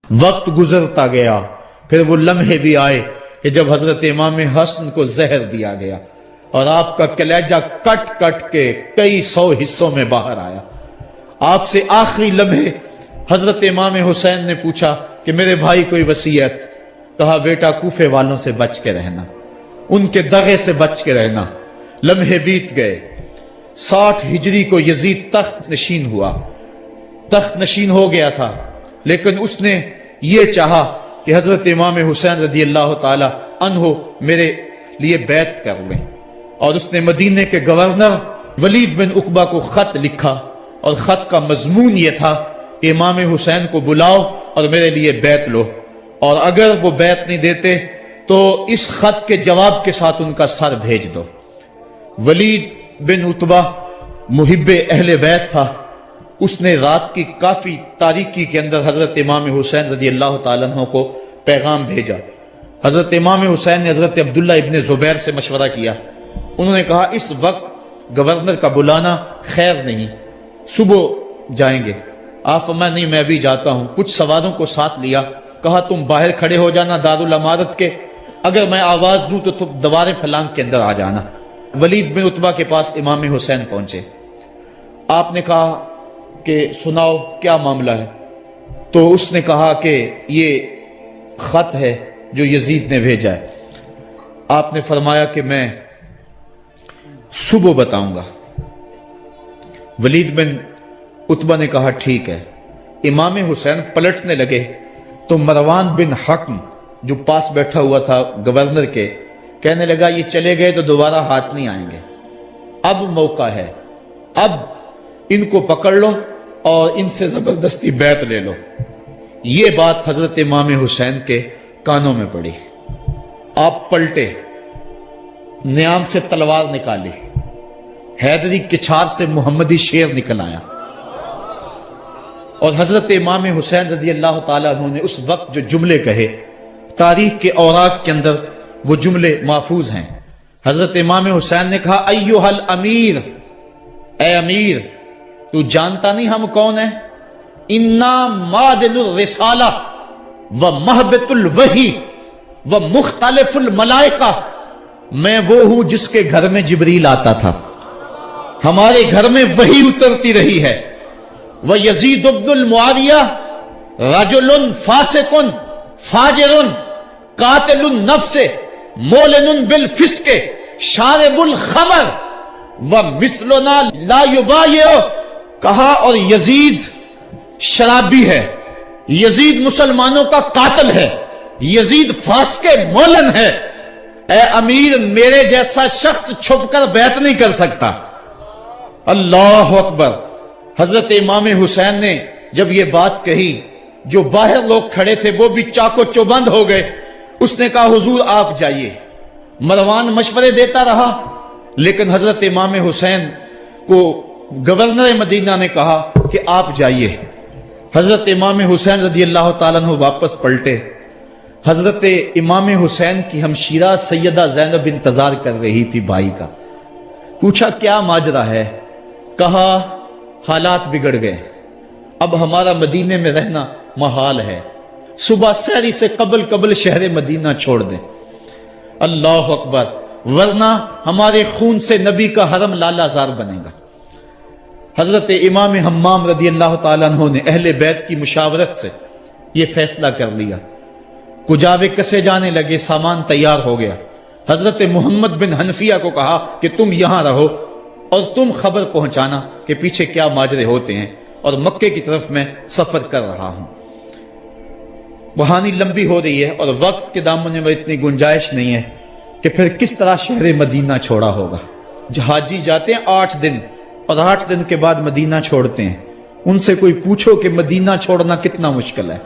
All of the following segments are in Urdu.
وقت گزرتا گیا، پھر وہ لمحے بھی آئے کہ جب حضرت امام حسن کو زہر دیا گیا اور آپ کا کلیجہ کٹ کٹ کے کئی سو حصوں میں باہر آیا۔ آپ سے آخری لمحے حضرت امام حسین نے پوچھا کہ میرے بھائی کوئی وصیت؟ کہا بیٹا کوفے والوں سے بچ کے رہنا، ان کے دغے سے بچ کے رہنا۔ لمحے بیت گئے، 60 ہجری کو یزید تخت نشین ہوا، تخت نشین ہو گیا تھا، لیکن اس نے یہ چاہا کہ حضرت امام حسین رضی اللہ تعالی عنہ میرے لیے بیعت کر لیں، اور اس نے مدینے کے گورنر ولید بن عقبہ کو خط لکھا، اور خط کا مضمون یہ تھا کہ امام حسین کو بلاؤ اور میرے لیے بیعت لو، اور اگر وہ بیعت نہیں دیتے تو اس خط کے جواب کے ساتھ ان کا سر بھیج دو۔ ولید بن عتبہ محب اہل بیت تھا، اس نے رات کی کافی تاریکی کے اندر حضرت امام حسین رضی اللہ تعالیٰ عنہ کو پیغام بھیجا۔ حضرت امام حسین نے حضرت عبداللہ ابن زبیر سے مشورہ کیا، انہوں نے کہا اس وقت گورنر کا بلانا خیر نہیں، صبح جائیں گے۔ آپ فرمایا نہیں میں بھی جاتا ہوں۔ کچھ سواروں کو ساتھ لیا، کہا تم باہر کھڑے ہو جانا دارالامارت کے، اگر میں آواز دوں تو تم دوارے پھلانگ کے اندر آ جانا۔ ولید بن عتبہ کے پاس امام حسین پہنچے، آپ نے کہا کہ سناؤ کیا معاملہ ہے؟ تو اس نے کہا کہ یہ خط ہے جو یزید نے بھیجا ہے۔ آپ نے فرمایا کہ میں صبح بتاؤں گا۔ ولید بن عتبہ نے کہا ٹھیک ہے۔ امام حسین پلٹنے لگے تو مروان بن حکم جو پاس بیٹھا ہوا تھا گورنر کے، کہنے لگا یہ چلے گئے تو دوبارہ ہاتھ نہیں آئیں گے، اب موقع ہے، اب ان کو پکڑ لو اور ان سے زبردستی بیعت لے لو۔ یہ بات حضرت امام حسین کے کانوں میں پڑی، آپ پلٹے، نیام سے تلوار نکالی، حیدری کچھار سے محمدی شیر نکل آیا، اور حضرت امام حسین رضی اللہ تعالیٰ عنہ نے اس وقت جو جملے کہے، تاریخ کے اوراق کے اندر وہ جملے محفوظ ہیں۔ حضرت امام حسین نے کہا ایھا الامیر، اے امیر تو جانتا نہیں ہم کون ہیں؟ انا معدن الرسالہ و مہبط الوحی و مختلف الملائکہ، میں وہ ہوں جس کے گھر میں جبریل آتا تھا، ہمارے گھر میں وحی اترتی رہی ہے۔ وَيَزِيدُ بْنُ الْمُعَاوِيَةِ رَجُلٌ فَاسِقٌ فَاجِرٌ قَاتِلُ النَّفْسِ مُعْلِنٌ بِالْفِسْقِ شَارِبُ الْخَمْرِ وَمِثْلُنَا لَا يُبَايِعُ، کہا اور یزید شرابی ہے، یزید مسلمانوں کا قاتل ہے، یزید فاسق مولن ہے، اے امیر میرے جیسا شخص چھپ کر بیعت نہیں کر سکتا۔ اللہ اکبر۔ حضرت امام حسین نے جب یہ بات کہی، جو باہر لوگ کھڑے تھے وہ بھی چاقو چوبند ہو گئے۔ اس نے کہا حضور آپ جائیے۔ مروان مشورے دیتا رہا، لیکن حضرت امام حسین کو گورنر مدینہ نے کہا کہ آپ جائیے۔ حضرت امام حسین رضی اللہ تعالیٰ عنہ واپس پلٹے۔ حضرت امام حسین کی ہمشیرہ سیدہ زینب انتظار کر رہی تھی بھائی کا۔ پوچھا کیا ماجرا ہے؟ کہا حالات بگڑ گئے، اب ہمارا مدینے میں رہنا محال ہے، صبح سحری سے قبل شہر مدینہ چھوڑ دیں۔ اللہ اکبر، ورنہ ہمارے خون سے نبی کا حرم لالا زار بنے گا۔ حضرت امام حمام رضی اللہ تعالیٰ عنہ نے اہل بیت کی مشاورت سے یہ فیصلہ کر لیا۔ کجاوے کسے جانے لگے، سامان تیار ہو گیا۔ حضرت محمد بن حنفیہ کو کہا کہ تم یہاں رہو اور تم خبر پہنچانا کہ پیچھے کیا ماجرے ہوتے ہیں، اور مکے کی طرف میں سفر کر رہا ہوں۔ کہانی لمبی ہو رہی ہے اور وقت کے دامن میں اتنی گنجائش نہیں ہے کہ پھر کس طرح شہر مدینہ چھوڑا ہوگا۔ حاجی جاتے ہیں 8 دن اور 8 دن کے بعد مدینہ چھوڑتے ہیں۔ ان سے کوئی پوچھو کہ مدینہ چھوڑنا کتنا مشکل ہے۔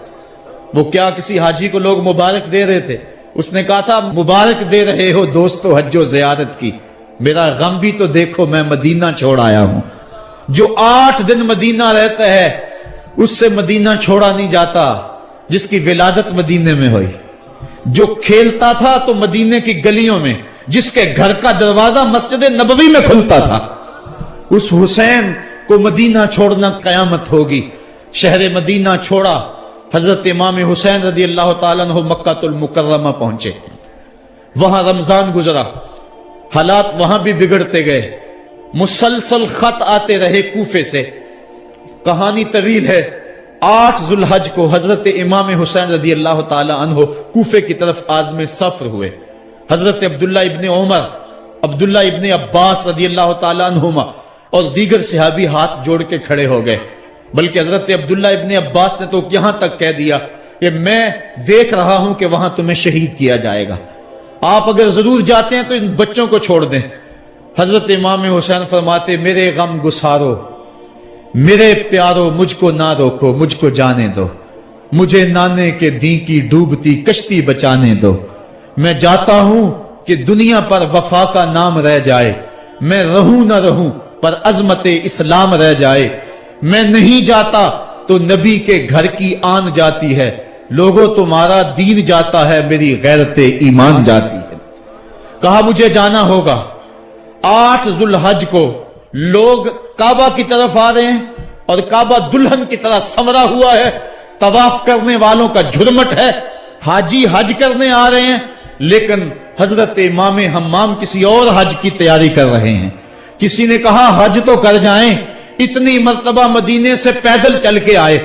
وہ کیا کسی حاجی کو لوگ مبارک دے رہے تھے، اس نے کہا تھا مبارک دے رہے ہو دوستو حج و زیارت کی، میرا غم بھی تو دیکھو، میں مدینہ چھوڑ آیا ہوں۔ جو 8 دن مدینہ رہتا ہے اس سے مدینہ چھوڑا نہیں جاتا، جس کی ولادت مدینے میں ہوئی، جو کھیلتا تھا تو مدینے کی گلیوں میں، جس کے گھر کا دروازہ مسجد نبوی میں کھلتا تھا، اس حسین کو مدینہ چھوڑنا قیامت ہوگی۔ شہر مدینہ چھوڑا حضرت امام حسین رضی اللہ تعالیٰ عنہ مکہ المکرمہ پہنچے، وہاں رمضان گزرا، حالات وہاں بھی بگڑتے گئے، مسلسل خط آتے رہے کوفے سے، کہانی طویل ہے۔ 8 ذو الحج کو حضرت امام حسین رضی اللہ تعالیٰ عنہ کوفے کی طرف عازم سفر ہوئے۔ حضرت عبداللہ ابن عمر، عبداللہ ابن عباس رضی اللہ تعالیٰ عنہما اور دیگر صحابی ہاتھ جوڑ کے کھڑے ہو گئے، بلکہ حضرت عبداللہ ابن عباس نے تو یہاں تک کہہ دیا کہ میں دیکھ رہا ہوں کہ وہاں تمہیں شہید کیا جائے گا، آپ اگر ضرور جاتے ہیں تو ان بچوں کو چھوڑ دیں۔ حضرت امام حسین فرماتے میرے غم گسارو، میرے پیارو مجھ کو نہ روکو، مجھ کو جانے دو، مجھے نانے کے دین کی ڈوبتی کشتی بچانے دو، میں جاتا ہوں کہ دنیا پر وفا کا نام رہ جائے، میں رہوں نہ رہوں پر عظمت اسلام رہ جائے، میں نہیں جاتا تو نبی کے گھر کی آن جاتی ہے، لوگوں تمہارا دین جاتا ہے، میری غیرت ایمان جاتی ہے۔ کہا مجھے جانا ہوگا۔ 8 ذو الحج کو لوگ کعبہ کی طرف آ رہے ہیں اور کعبہ دلہن کی طرح سنورا ہوا ہے، طواف کرنے والوں کا جھرمٹ ہے، حاجی حج کرنے آ رہے ہیں، لیکن حضرت امام حمام کسی اور حج کی تیاری کر رہے ہیں۔ کسی نے کہا حج تو کر جائیں، اتنی مرتبہ مدینے سے پیدل چل کے آئے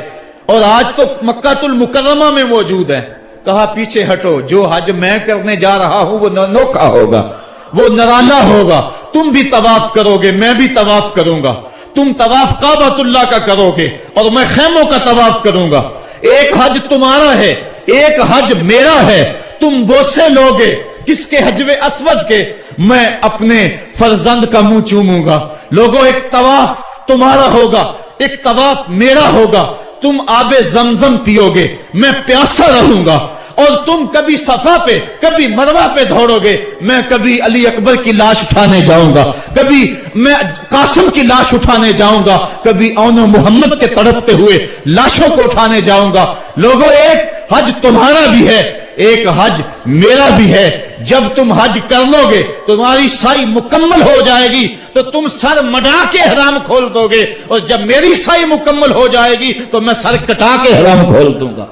اور آج تو مکہ المکرمہ میں موجود ہے۔ کہا پیچھے ہٹو، جو حج میں کرنے جا رہا ہوں وہ نوکھا ہوگا، وہ نرالا ہوگا، تم بھی طواف کرو گے، میں بھی طواف کروں گا، تم طواف کعبۃ اللہ کا کرو گے اور میں خیموں کا طواف کروں گا۔ ایک حج تمہارا ہے، ایک حج میرا ہے، تم بوسے لوگے کس کے حجر اسود کے، میں اپنے فرزند کا منہ چوموں گا۔ لوگوں ایک طواف تمہارا ہوگا، ایک طواف میرا ہوگا، تم آب زمزم پیو گے، میں پیاسا رہوں گا، اور تم کبھی صفا پہ کبھی مروہ پہ دوڑو گے، میں کبھی علی اکبر کی لاش اٹھانے جاؤں گا، کبھی میں قاسم کی لاش اٹھانے جاؤں گا، کبھی اون محمد کے تڑپتے ہوئے لاشوں کو اٹھانے جاؤں گا۔ لوگوں ایک حج تمہارا بھی ہے، ایک حج میرا بھی ہے۔ جب تم حج کر لو گے تمہاری سائی مکمل ہو جائے گی تو تم سر مڈا کے احرام کھول دو گے، اور جب میری سائی مکمل ہو جائے گی تو میں سر کٹا کے احرام کھول دوں گا۔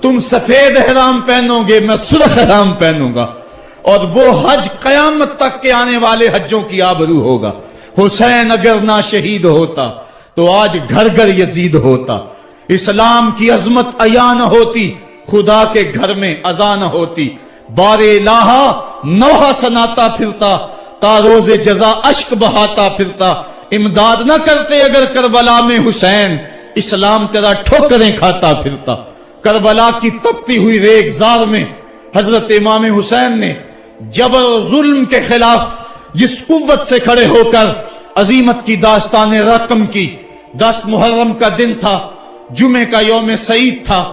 تم سفید احرام پہنو گے، میں سرخ احرام پہنوں گا، اور وہ حج قیامت تک کے آنے والے حجوں کی آبرو ہوگا۔ حسین اگر نہ شہید ہوتا تو آج گھر گھر یزید ہوتا، اسلام کی عظمت عیاں نہ ہوتی، خدا کے گھر میں اذان نہ ہوتی، بار الہا نوحہ سناتا پھرتا، تا روز جزا اشک بہاتا پھرتا، امداد نہ کرتے اگر کربلا میں حسین، اسلام تیرا ٹھوکریں کھاتا پھرتا۔ کربلا کی تپتی ہوئی ریگزار میں حضرت امام حسین نے جبر و ظلم کے خلاف جس قوت سے کھڑے ہو کر عظیمت کی داستان رقم کی۔ 10 محرم کا دن تھا، جمعہ کا یوم سعید تھا،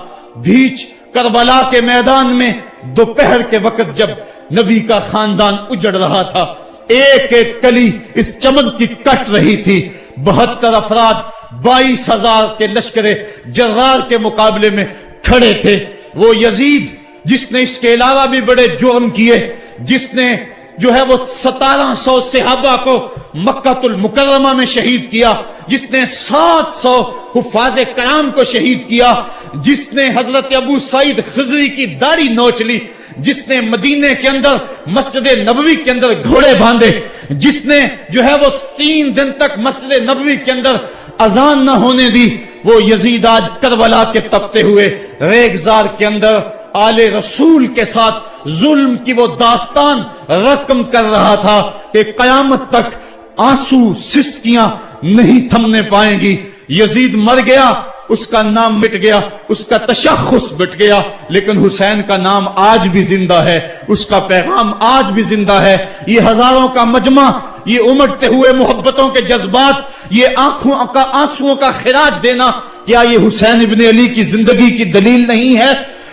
بھیچ کربلا کے میدان میں دوپہر کے وقت جب نبی کا خاندان اجڑ رہا تھا، ایک ایک کلی اس چمن کی کٹ رہی تھی، 72 افراد 22,000 کے لشکر جرار کے مقابلے میں کھڑے تھے۔ وہ یزید جس نے اس کے علاوہ بھی بڑے جرم کیے، جس نے جو ہے وہ 1700 صحابہ کو مکہ المکرمہ میں شہید کیا، جس نے 700 حفاظ کرام کو شہید کیا، جس نے حضرت ابو سعید خضری کی داڑھی نوچ لی، جس نے مدینے کے اندر مسجد نبوی کے اندر گھوڑے باندھے، جس نے جو ہے وہ 3 دن تک مسجد نبوی کے اندر اذان نہ ہونے دی، وہ یزید آج کربلا کے تپتے ہوئے ریگزار کے اندر آل رسول کے ساتھ ظلم کی وہ داستان رقم کر رہا تھا کہ قیامت تک آنسو سسکیاں نہیں تھمنے پائیں گی۔ یزید مر گیا، اس کا نام مٹ گیا، اس کا تشخص مٹ گیا، لیکن حسین کا نام آج بھی زندہ ہے، اس کا پیغام آج بھی زندہ ہے۔ یہ ہزاروں کا مجمع، یہ امٹتے ہوئے محبتوں کے جذبات، یہ آنکھوں کا آنسوؤں کا خراج دینا، کیا یہ حسین ابن علی کی زندگی کی دلیل نہیں ہے؟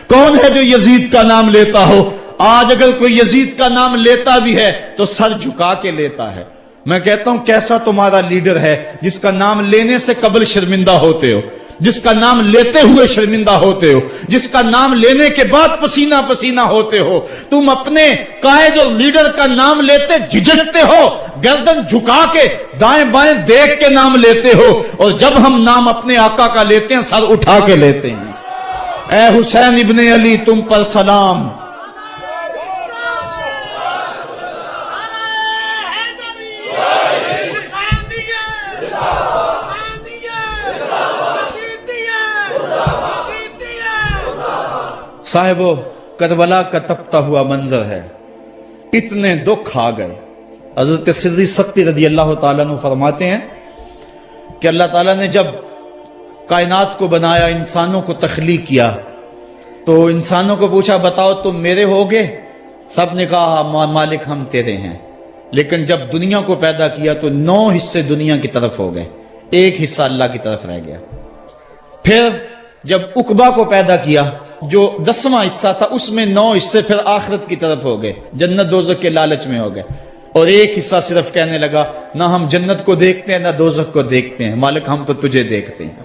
کون ہے جو یزید کا نام لیتا ہو؟ آج اگر کوئی یزید کا نام لیتا بھی ہے تو سر جھکا کے لیتا ہے۔ میں کہتا ہوں کیسا تمہارا لیڈر ہے جس کا نام لینے سے قبل شرمندہ ہوتے ہو، جس کا نام لیتے ہوئے شرمندہ ہوتے ہو، جس کا نام لینے کے بعد پسینہ پسینہ ہوتے ہو۔ تم اپنے قائد اور لیڈر کا نام لیتے جھجکتے ہو، گردن جھکا کے دائیں بائیں دیکھ کے نام لیتے ہو، اور جب ہم نام اپنے آقا کا لیتے ہیں سر اٹھا کے لیتے ہیں۔ اے حسین ابن علی تم پر سلام. صاحبو کربلا کا تپتا ہوا منظر ہے. اتنے دکھ آ گئے. حضرت سری سختی رضی اللہ تعالیٰ عنہ فرماتے ہیں کہ اللہ تعالیٰ نے جب کائنات کو بنایا، انسانوں کو تخلیق کیا، تو انسانوں کو پوچھا بتاؤ تم میرے ہوگے؟ سب نے کہا مالک ہم تیرے ہیں. لیکن جب دنیا کو پیدا کیا تو 9 حصے دنیا کی طرف ہو گئے، 1 حصہ اللہ کی طرف رہ گیا. پھر جب عقبہ کو پیدا کیا جو 10واں حصہ تھا، اس میں 9 حصے پھر آخرت کی طرف ہو گئے، جنت دوزخ کے لالچ میں ہو گئے. اور 1 حصہ صرف کہنے لگا نہ ہم جنت کو دیکھتے ہیں نہ دوزخ کو دیکھتے ہیں، مالک ہم تو تجھے دیکھتے ہیں.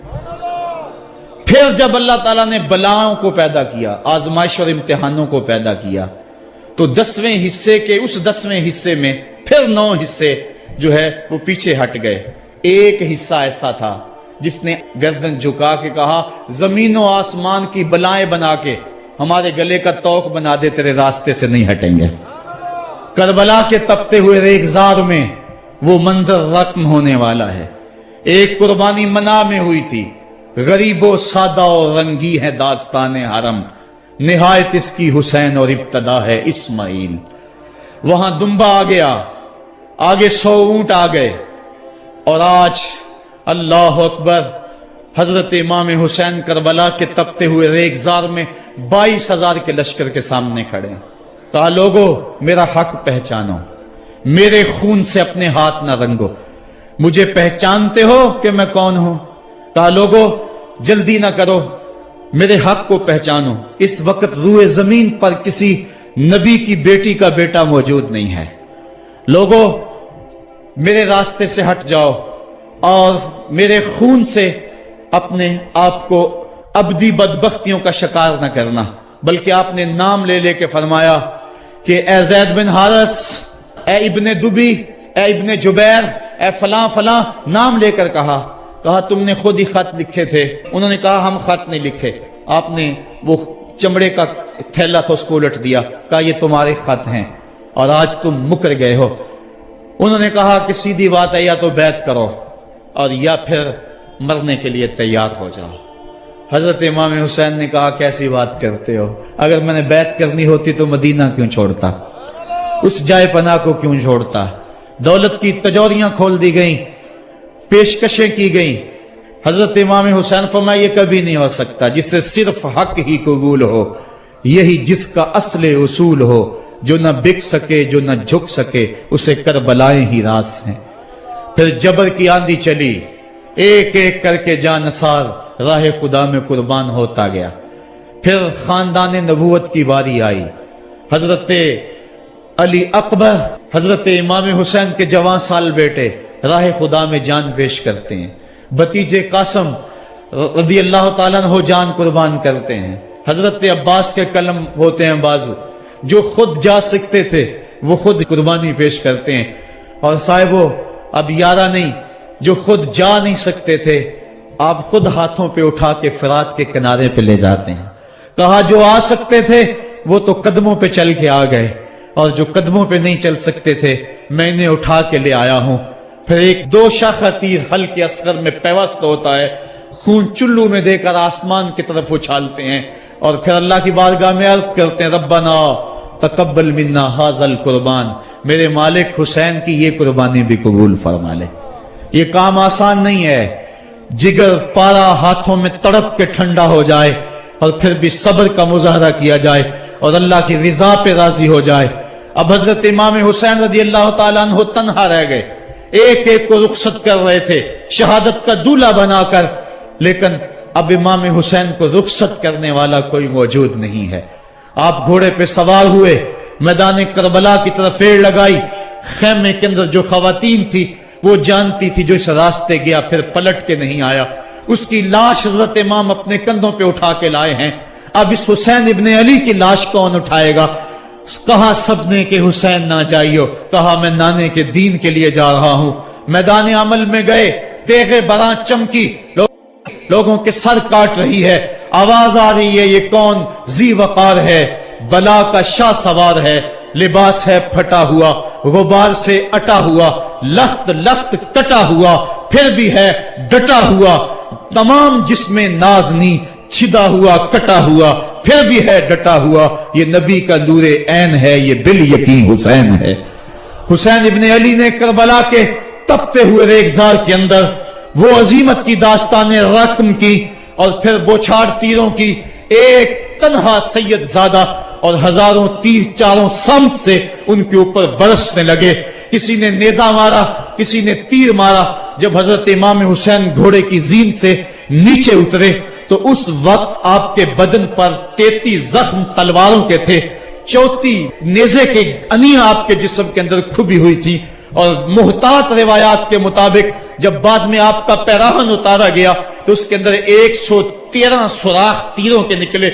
پھر جب اللہ تعالیٰ نے بلاؤں کو پیدا کیا، آزمائش اور امتحانوں کو پیدا کیا، تو 10ویں حصے کے اس 10ویں حصے میں پھر 9 حصے جو ہے وہ پیچھے ہٹ گئے. 1 حصہ ایسا تھا جس نے گردن جھکا کے کہا زمین و آسمان کی بلائیں بنا کے ہمارے گلے کا توق بنا دے، تیرے راستے سے نہیں ہٹیں گے. کربلا کے تپتے ہوئے ریگزار میں وہ منظر رقم ہونے والا ہے. ایک قربانی منا میں ہوئی تھی، غریب و سادہ اور رنگی ہے داستان حرم، نہایت اس کی حسین اور ابتدا ہے اسماعیل. وہاں دمبا آ گیا، آگے 100 اونٹ آ گئے، اور آج اللہ اکبر حضرت امام حسین کربلا کے تپتے ہوئے ریگزار میں 22,000 کے لشکر کے سامنے کھڑے ہیں. کہا لوگو میرا حق پہچانو، میرے خون سے اپنے ہاتھ نہ رنگو، مجھے پہچانتے ہو کہ میں کون ہوں؟ کہا لوگو جلدی نہ کرو، میرے حق کو پہچانو. اس وقت روئے زمین پر کسی نبی کی بیٹی کا بیٹا موجود نہیں ہے. لوگو میرے راستے سے ہٹ جاؤ اور میرے خون سے اپنے آپ کو ابدی بدبختیوں کا شکار نہ کرنا. بلکہ آپ نے نام لے لے کے فرمایا کہ اے زید بن حارث، اے ابن دبی، اے ابن جبیر، اے فلاں فلاں، نام لے کر کہا تم نے خود ہی خط لکھے تھے. انہوں نے کہا ہم خط نہیں لکھے. آپ نے وہ چمڑے کا تھیلا تھا اس کو الٹ دیا، کہا یہ تمہارے خط ہیں اور آج تم مکر گئے ہو. انہوں نے کہا کہ سیدھی بات ہے، یا تو بیعت کرو اور یا پھر مرنے کے لیے تیار ہو جاؤ. حضرت امام حسین نے کہا کیسی بات کرتے ہو، اگر میں نے بیعت کرنی ہوتی تو مدینہ کیوں چھوڑتا، اس جائے پناہ کو کیوں چھوڑتا. دولت کی تجوریاں کھول دی گئیں، پیشکشیں کی گئیں. حضرت امام حسین فرمایا یہ کبھی نہیں ہو سکتا، جس سے صرف حق ہی قبول ہو، یہی جس کا اصل اصول ہو، جو نہ بک سکے جو نہ جھک سکے، اسے کربلائیں ہی راس ہیں. پھر جبر کی آندھی چلی، ایک ایک کر کے جانثار راہ خدا میں قربان ہوتا گیا. پھر خاندان نبوت کی باری آئی. حضرت علی اکبر حضرت امام حسین کے جوان سال بیٹے راہ خدا میں جان پیش کرتے ہیں. بھتیجے قاسم رضی اللہ تعالیٰ عنہ جان قربان کرتے ہیں. حضرت عباس کے قلم ہوتے ہیں بازو، جو خود جا سکتے تھے وہ خود قربانی پیش کرتے ہیں. اور صاحبو اب یارہ نہیں، جو خود جا نہیں سکتے تھے آپ خود ہاتھوں پہ اٹھا کے فرات کے کنارے پہ لے جاتے ہیں. کہا جو آ سکتے تھے وہ تو قدموں پہ چل کے آ گئے، اور جو قدموں پہ نہیں چل سکتے تھے میں انہیں اٹھا کے لے آیا ہوں. پھر ایک 2 شاخہ تیر ہلکے اصغر میں پیوست ہوتا ہے، خون چلو میں دے کر آسمان کی طرف اچھالتے ہیں، اور پھر اللہ کی بارگاہ میں عرض کرتے ہیں ربنا تقبل منا ھذا القربان، میرے مالک حسین کی یہ قربانی بھی قبول فرما لے. یہ کام آسان نہیں ہے، جگر پارا ہاتھوں میں تڑپ کے ٹھنڈا ہو جائے اور پھر بھی صبر کا مظاہرہ کیا جائے اور اللہ کی رضا پہ راضی ہو جائے. اب حضرت امام حسین رضی اللہ تعالیٰ عنہ تنہا رہ گئے. ایک ایک کو رخصت کر رہے تھے شہادت کا دولہا بنا کر، لیکن اب امام حسین کو رخصت کرنے والا کوئی موجود نہیں ہے. آپ گھوڑے پہ سوار ہوئے، میدان کربلا کی طرف ایڑ لگائی. خیمے کے اندر جو خواتین تھی وہ جانتی تھی جو اس راستے گیا پھر پلٹ کے نہیں آیا. اس کی لاش حضرت امام اپنے کندھوں پہ اٹھا کے لائے ہیں. اب اس حسین ابن علی کی لاش کون اٹھائے گا؟ کہا سب نے کہ حسین نہ جائیو، کہا میں نانے کے دین کے لیے جا رہا ہوں. میدان عمل میں گئے، تیغ براں چمکی، لوگوں کے سر کاٹ رہی ہے آواز آ رہی ہے یہ کون ذی وقار ہے، بلا کا شاہ سوار ہے، لباس ہے پھٹا ہوا، غبار سے اٹا ہوا، لخت لخت کٹا ہوا، پھر بھی ہے ڈٹا ہوا، تمام جسم نازنی چھدا ہوا کٹا ہوا، پھر بھی ہے ڈٹا ہوا، یہ نبی کا نور عین ہے، یہ بال یقین حسین ہے۔ حسین ابن علی نے کربلا کے تپتے ہوئے ریگزار کے اندر وہ عظیمت کی داستان رقم کی اور پھر بوچھاڑ تیروں کی، ایک تنہا سید زادہ اور ہزاروں تیر چاروں سمت سے ان کے اوپر برسنے لگے، کسی نے نیزہ مارا، کسی نے تیر مارا۔ جب حضرت امام حسین گھوڑے کی زین سے نیچے اترے تو اس وقت آپ کے بدن پر 33 زخم تلواروں کے تھے، 34 نیزے کے انیاں آپ کے جسم کے اندر کھبی ہوئی تھی، اور محتاط روایات کے مطابق جب بعد میں آپ کا پیراہن اتارا گیا تو اس کے اندر 113 سوراخ تیروں کے نکلے،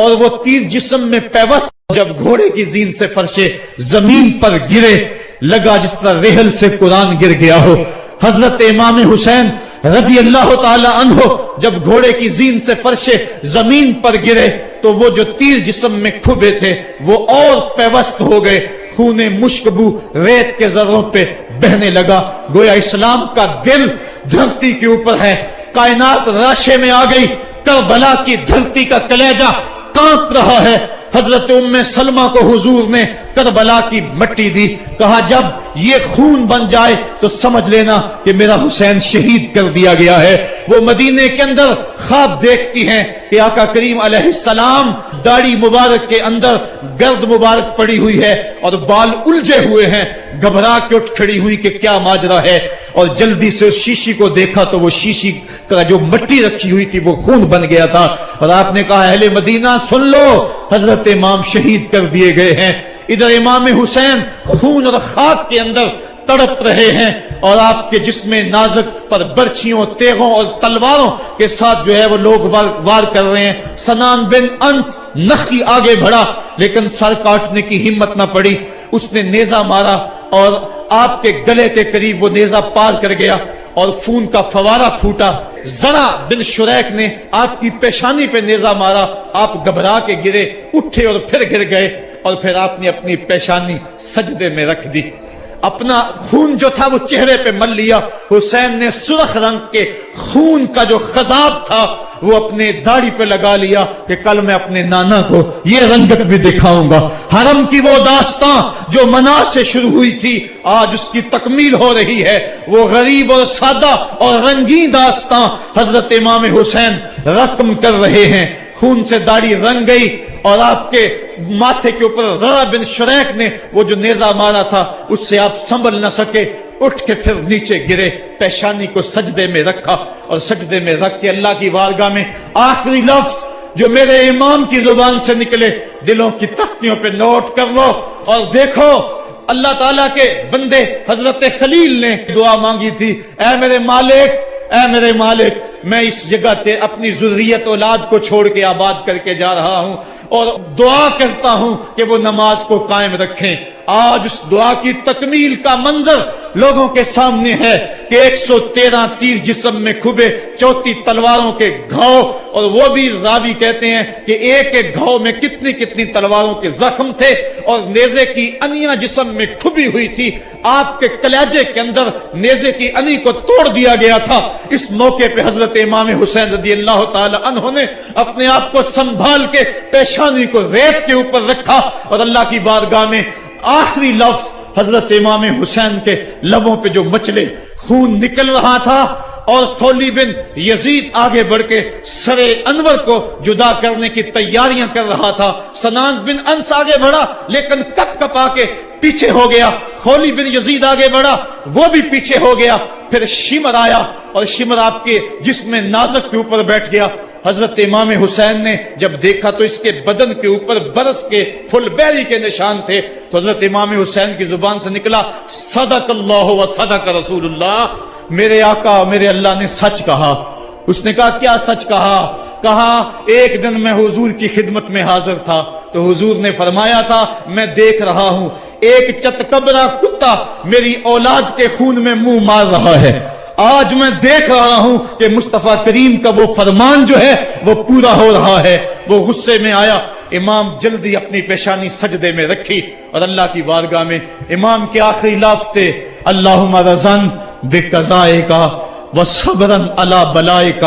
اور وہ تیر جسم میں پیوست جب گھوڑے کی زین سے فرشے زمین پر گرے، لگا جس طرح ریحل سے قرآن گر گیا ہو۔ حضرت امام حسین رضی اللہ تعالی عنہ جب گھوڑے کی زین سے فرشے زمین پر گرے تو وہ جو تیر جسم میں کھبے تھے وہ اور پیوست ہو گئے، خون مشکبو ریت کے ذروں پہ بہنے لگا، گویا اسلام کا دل دھرتی کے اوپر ہے، کائنات راشے میں آ گئی، کربلا کی دھرتی کا کلیجہ کانپ رہا ہے۔ حضرت ام سلمہ کو حضور نے کربلا کی مٹی دی، کہا جب یہ خون بن جائے تو سمجھ لینا کہ میرا حسین شہید کر دیا گیا ہے۔ وہ مدینے کے اندر خواب دیکھتی ہیں کہ آقا کریم علیہ السلام داڑھی مبارک کے اندر گرد مبارک پڑی ہوئی ہے اور بال الجھے ہوئے ہیں، گھبرا کے اٹھ کھڑی ہوئی کہ کیا ماجرا ہے، اور جلدی سے اس شیشی کو دیکھا تو وہ شیشی کا جو مٹی رکھی ہوئی تھی وہ خون بن گیا تھا، اور آپ نے کہا اہل مدینہ سن لو، حضرت امام شہید کر دیے گئے ہیں۔ ادھر امام حسین خون اور خاک کے اندر تڑپ رہے ہیں، اور آپ کے جسم نازک پر برچھیوں، تیغوں اور تلواروں کے ساتھ جو ہے وہ لوگ وار کر رہے ہیں۔ سنان بن انس نخی آگے بڑھا لیکن سر کاٹنے کی ہمت نہ پڑی، اس نے نیزہ مارا اور آپ کے گلے کے قریب وہ نیزہ پار کر گیا اور خون کا فوارہ پھوٹا۔ زرع بن شریک نے آپ کی پیشانی پہ نیزہ مارا، آپ گھبرا کے گرے، اٹھے اور پھر گر گئے، اور پھر آپ نے اپنی پیشانی سجدے میں رکھ دی، اپنا خون جو تھا وہ چہرے پہ مل لیا۔ حسین نے سرخ رنگ کے خون کا جو خضاب تھا وہ اپنے داڑھی پہ لگا لیا کہ کل میں اپنے نانا کو یہ رنگت بھی دکھاؤں گا۔ حرم کی وہ داستان جو منا سے شروع ہوئی تھی آج اس کی تکمیل ہو رہی ہے، وہ غریب اور سادہ اور رنگین داستان حضرت امام حسین رقم کر رہے ہیں۔ خون سے داڑھی رنگ گئی، اور آپ کے ماتھے کے اوپر زرع بن شریک نے وہ جو نیزہ مارا تھا اس سے آپ سنبھل نہ سکے، اٹھ کے پھر نیچے گرے، پیشانی کو سجدے میں رکھا، اور سجدے میں رکھ کے اللہ کی بارگاہ میں آخری لفظ جو میرے امام کی زبان سے نکلے دلوں کی تختیوں پہ نوٹ کر لو اور دیکھو۔ اللہ تعالیٰ کے بندے حضرت خلیل نے دعا مانگی تھی، اے میرے مالک، اے میرے مالک، میں اس جگہ تے اپنی ذریت اولاد کو چھوڑ کے آباد کر کے جا رہا ہوں، اور دعا کرتا ہوں کہ وہ نماز کو قائم رکھیں۔ آج اس دعا کی تکمیل کا منظر لوگوں کے سامنے ہے کہ 113 تیر جسم میں کھبے، 34 تلواروں کے گھاؤ، اور وہ بھی راوی کہتے ہیں کہ ایک ایک گھاؤ میں کتنی کتنی تلواروں کے زخم تھے، اور نیزے کی انیاں جسم میں کھبی ہوئی تھی، آپ کے کلیجے کے اندر نیزے کی انی کو توڑ دیا گیا تھا۔ اس موقع پہ حضرت امام حسین رضی اللہ تعالی عنہ نے اپنے آپ کو سنبھال کے پیشانی کو ریت کے اوپر رکھا، اور اللہ کی بارگاہ میں آخری لفظ حضرت امام حسین کے لبوں پہ جو مچلے، خون نکل رہا تھا، اور خولی بن یزید آگے بڑھ کے سر انور کو جدا کرنے کی تیاریاں کر رہا تھا۔ سنان بن انس آگے بڑھا لیکن کپ کپا کے پیچھے ہو گیا، خولی بن یزید آگے بڑھا، وہ بھی پیچھے ہو گیا، پھر شمر آیا اور شمر آپ کے جسم نازک کے اوپر بیٹھ گیا۔ حضرت امام حسین نے جب دیکھا تو اس کے بدن کے اوپر برس کے پھل بیری کے نشان تھے، تو حضرت امام حسین کی زبان سے نکلا، صدق اللہ و صدق رسول اللہ، میرے آقا میرے اللہ نے سچ کہا۔ اس نے کہا کیا سچ کہا؟ کہا ایک دن میں حضور کی خدمت میں حاضر تھا تو حضور نے فرمایا تھا میں دیکھ رہا ہوں ایک چتکبرا کتا میری اولاد کے خون میں منہ مار رہا ہے، آج میں دیکھ رہا ہوں کہ مصطفیٰ کریم کا وہ فرمان جو ہے وہ پورا ہو رہا ہے۔ وہ غصے میں آیا، امام جلدی اپنی پیشانی سجدے میں رکھی اور اللہ کی بارگاہ میں امام کے آخری لفظ تھے، اللہم رضن بقضائک وصبرن علی بلائک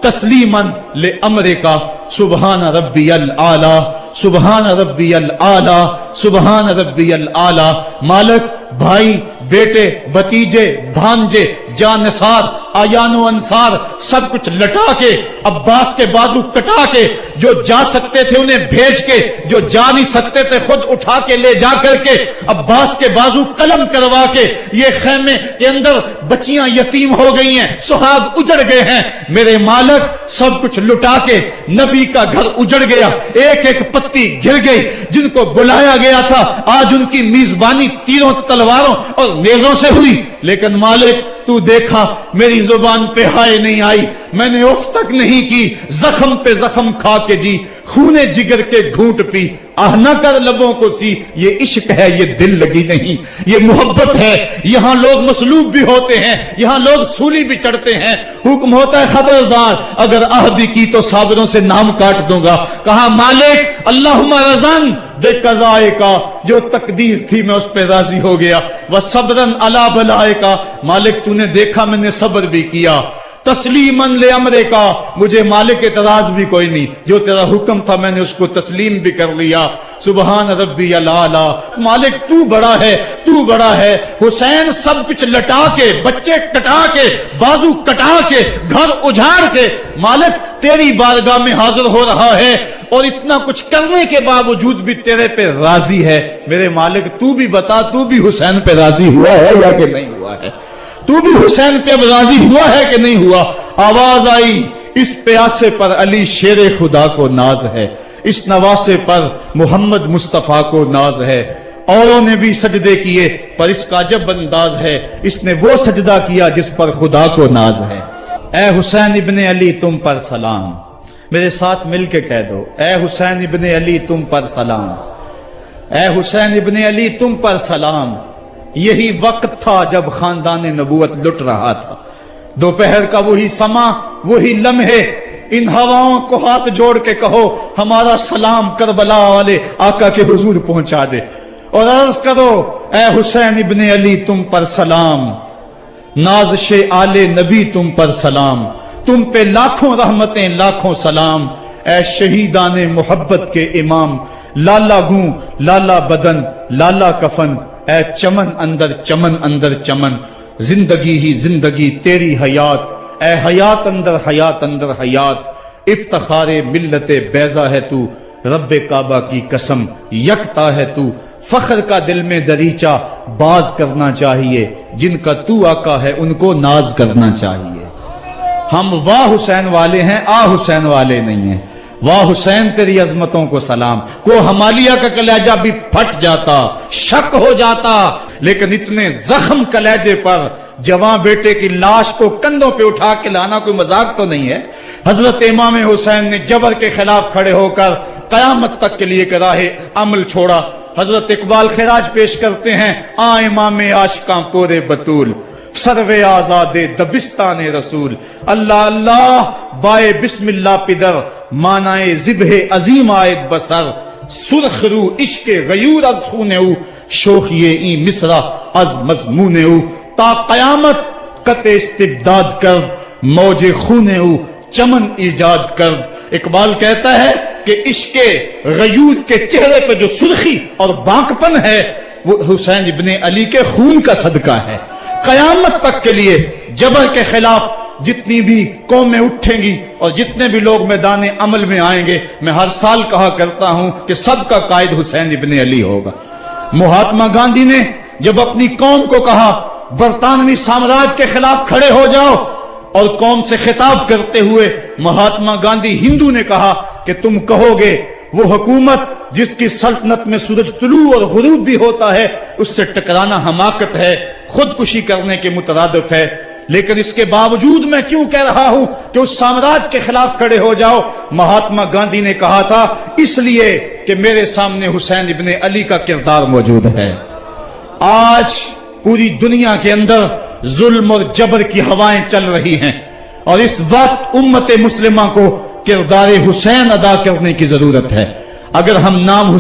تسلیما لامرک سبحان ربی الاعلی سبحان ربی الاعلی سبحان ربی الاعلی۔ مالک بھائی، بیٹے، بھتیجے، بھانجے، جانثار، آیان و انصار سب کچھ لٹا کے، عباس کے بازو کٹا کے، جو جا سکتے تھے انہیں بھیج کے، جو جا نہیں سکتے تھے خود اٹھا کے لے جا کر کے، عباس کے بازو قلم کروا کے، یہ خیمے کے اندر بچیاں یتیم ہو گئی ہیں، سہاگ اجڑ گئے ہیں، میرے مالک سب کچھ لٹا کے نبی کا گھر اجڑ گیا، ایک ایک پتی گر گئی، جن کو بلایا گیا تھا آج ان کی میزبانی تیروں تلواروں اور نیزوں سے ہوئی، لیکن مالک تو دیکھا میری زبان پہ ہائے نہیں آئی، میں نے اف تک نہیں کی، زخم پہ زخم کھا کے جی، خونے جگر کے گھونٹ پی، آہ نہ کر لبوں کو سی، یہ عشق ہے، یہ دل لگی نہیں، یہ محبت ہے۔ یہاں لوگ مصلوب بھی ہوتے ہیں، یہاں لوگ سولی بھی چڑھتے ہیں، حکم ہوتا ہے خبردار اگر آہ بھی کی تو صابروں سے نام کاٹ دوں گا۔ کہا مالک اللہم رضن بقضائک، جو تقدیر تھی میں اس پہ راضی ہو گیا، وصبرن علی بلائک، مالک تو نے دیکھا میں نے صبر بھی کیا، تسلیماً لامرک، مجھے مالک اعتراض بھی کوئی نہیں، جو تیرا حکم تھا میں نے اس کو تسلیم بھی کر لیا، سبحان ربی الاعلی۔ مالک تو بڑا ہے، تو بڑا ہے۔ حسین سب کچھ لٹا کے، بچے کٹا کے، بازو کٹا کے، گھر اجاڑ کے مالک تیری بارگاہ میں حاضر ہو رہا ہے، اور اتنا کچھ کرنے کے باوجود بھی تیرے پہ راضی ہے۔ میرے مالک تو بھی بتا، تو بھی حسین پہ راضی ہوا ہے یا کہ نہیں ہوا ہے؟ تو بھی حسین پہ راضی ہوا ہے کہ نہیں ہوا؟ آواز آئی، اس پیاسے پر علی شیر خدا کو ناز ہے، اس نواسے پر محمد مصطفیٰ کو ناز ہے۔ اوروں نے بھی سجدے کیے پر اس کا عجب انداز ہے، اس نے وہ سجدہ کیا جس پر خدا کو ناز ہے۔ اے حسین ابن علی تم پر سلام، میرے ساتھ مل کے کہہ دو، اے حسین ابن علی تم پر سلام، اے حسین ابن علی تم پر سلام۔ یہی وقت تھا جب خاندان نبوت لٹ رہا تھا، دوپہر کا وہی سما، وہی لمحے، ان ہواؤں کو ہاتھ جوڑ کے کہو ہمارا سلام کربلا والے آقا کے حضور پہنچا دے، اور عرض کرو اے حسین ابن علی تم پر سلام، نازش آل نبی تم پر سلام، تم پہ لاکھوں رحمتیں لاکھوں سلام، اے شہیدان محبت کے امام، لالا گوں لالا بدن لالا کفن، اے چمن اندر چمن، زندگی ہی زندگی تیری حیات، اے حیات اندر حیات، افتخار ملت بیضا ہے تو، رب کعبہ کی قسم یکتا ہے تو، فخر کا دل میں دریچہ باز کرنا چاہیے، جن کا تو آقا ہے ان کو ناز کرنا چاہیے۔ ہم واہ حسین والے ہیں، آ حسین والے نہیں ہیں۔ واہ حسین تیری عظمتوں کو سلام۔ کو ہمالیہ کا کلیجہ بھی پھٹ جاتا، شک ہو جاتا، لیکن اتنے زخم کلیجے پر جوان بیٹے کی لاش کو کندھوں پہ اٹھا کے لانا کوئی مذاق تو نہیں ہے۔ حضرت امام حسین نے جبر کے خلاف کھڑے ہو کر قیامت تک کے لیے راہ عمل چھوڑا۔ حضرت اقبال خراج پیش کرتے ہیں، آ امام عاشقاں پورے بطول، سروے آزاد دبستان رسول، اللہ اللہ بائے بسم اللہ پدر، مانائے ذبح عظیم آئد بسر، سرخ رو عشق غیور از خونے او، شوخیے این مصرہ از مضمونے او، تا قیامت قطع استبداد کرد، موج خونے او چمن ایجاد کرد۔ اقبال کہتا ہے کہ عشق غیور کے چہرے پہ جو سرخی اور بانکپن ہے وہ حسین ابن علی کے خون کا صدقہ ہے۔ قیامت تک کے لیے جبر کے خلاف جتنی بھی قومیں اٹھیں گی اور جتنے بھی لوگ میدان عمل میں آئیں گے، میں ہر سال کہا کرتا ہوں کہ سب کا قائد حسین ابن علی ہوگا۔ مہاتما گاندھی نے جب اپنی قوم کو کہا برطانوی سامراج کے خلاف کھڑے ہو جاؤ، اور قوم سے خطاب کرتے ہوئے مہاتما گاندھی ہندو نے کہا کہ تم کہو گے وہ حکومت جس کی سلطنت میں سورج طلوع اور غروب بھی ہوتا ہے، اس سے ٹکرانا حماقت ہے، خودکشی کرنے کے مترادف ہے، لیکن اس کے باوجود میں کیوں کہہ رہا ہوں کہ اس سامراج کے خلاف کھڑے ہو جاؤ؟ مہاتما گاندھی نے کہا تھا اس لیے کہ میرے سامنے حسین ابن علی کا کردار موجود ہے۔ آج پوری دنیا کے اندر ظلم اور جبر کی ہوائیں چل رہی ہیں، اور اس وقت امت مسلمہ کو کردار حسین ادا کرنے کی ضرورت ہے۔ اگر ہم نام